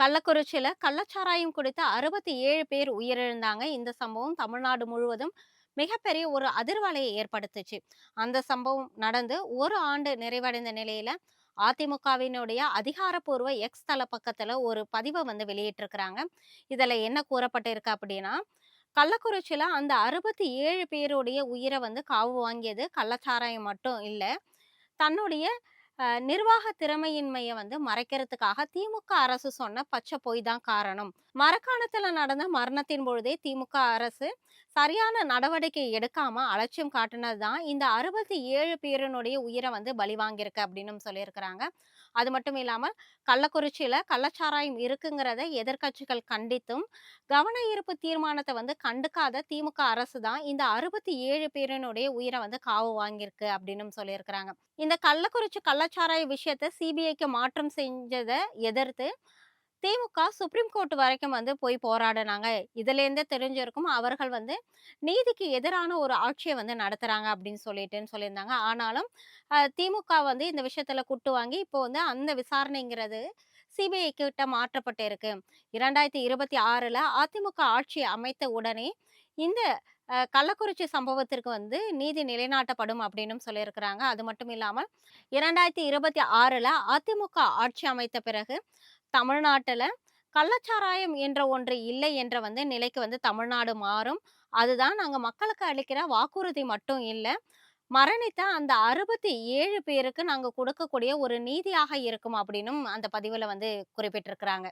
கள்ளக்குறிச்சியில கள்ளச்சாராயம் குடித்த 67 பேர் உயிரிழந்தாங்க. இந்த சம்பவம் தமிழ்நாடு முழுவதும் மிகப்பெரிய ஒரு அதிர்வலையை ஏற்படுத்துச்சு. அந்த சம்பவம் நடந்து 1 ஆண்டு நிறைவடைந்த நிலையில அதிமுகவினுடைய அதிகாரப்பூர்வ எக்ஸ் தள பக்கத்துல ஒரு பதிவ வெளியிட்டிருக்கிறாங்க. இதுல என்ன கூறப்பட்டிருக்கு அப்படின்னா, கள்ளக்குறிச்சியில அந்த 67 பேருடைய உயிர காவு வாங்கியது கள்ளச்சாராயம் மட்டும் இல்ல. தன்னுடைய நிர்வாக திறமையின்மைய மறைக்கிறதுக்காக திமுக அரசு சொன்ன பச்சை பொய் தான் காரணம். மரக்காணத்துல நடந்த மரணத்தின் பொழுதே திமுக அரசு சரியான நடவடிக்கை எடுக்காம அலட்சியம் காட்டுனது தான் இந்த 67 பேரினுடைய உயிர பலி வாங்கியிருக்கு அப்படின்னும் சொல்லியிருக்கிறாங்க. அது மட்டும் இல்லாமல் கள்ளக்குறிச்சியில கள்ளச்சாராயம் இருக்குங்கிறத எதிர்க்கட்சிகள் கண்டித்தும், கவன ஈர்ப்பு தீர்மானத்த கண்டுக்காத திமுக அரசு தான் இந்த 67 பேரினுடைய உயிர காவு வாங்கியிருக்கு அப்படின்னும் சொல்லியிருக்கிறாங்க. இந்த கள்ளக்குறிச்சி கள்ளச்சாராய விஷயத்த சிபிஐக்கு மாற்றம் செஞ்சத எதிர்த்து திமுக சுப்ரீம் கோர்ட் வரைக்கும் போய் போராடுனாங்க. இதுலேருந்தே தெரிஞ்சிருக்கும் அவர்கள் நீதிக்கு எதிரான ஒரு ஆட்சிய நடத்துறாங்க அப்படின்னு சொல்லியிருந்தாங்க. ஆனாலும் திமுக இந்த விஷயத்துல குட்டு வாங்கி இப்போ அந்த விசாரணைங்கிறது சிபிஐ கிட்ட மாற்றப்பட்டு இருக்கு. 2026ல அதிமுக ஆட்சி அமைத்த உடனே இந்த கள்ளக்குறிச்சி சம்பவத்திற்கு நீதி நிலைநாட்டப்படும் அப்படின்னும் சொல்லியிருக்கிறாங்க. அது மட்டும் இல்லாமல் 2026ல அதிமுக ஆட்சி அமைத்த பிறகு தமிழ்நாட்டுல கள்ளச்சாராயம் என்ற ஒன்று இல்லை என்ற நிலைக்கு தமிழ்நாடு மாறும். அதுதான் நாங்க மக்களுக்கு அளிக்கிற வாக்குறுதி மட்டும் இல்ல. மரணித்த அந்த 67 பேருக்கு நாங்க கொடுக்கக்கூடிய ஒரு நீதியாக இருக்கும் அப்படின்னும் அந்த பதிவுல குறிப்பிட்டிருக்கிறாங்க.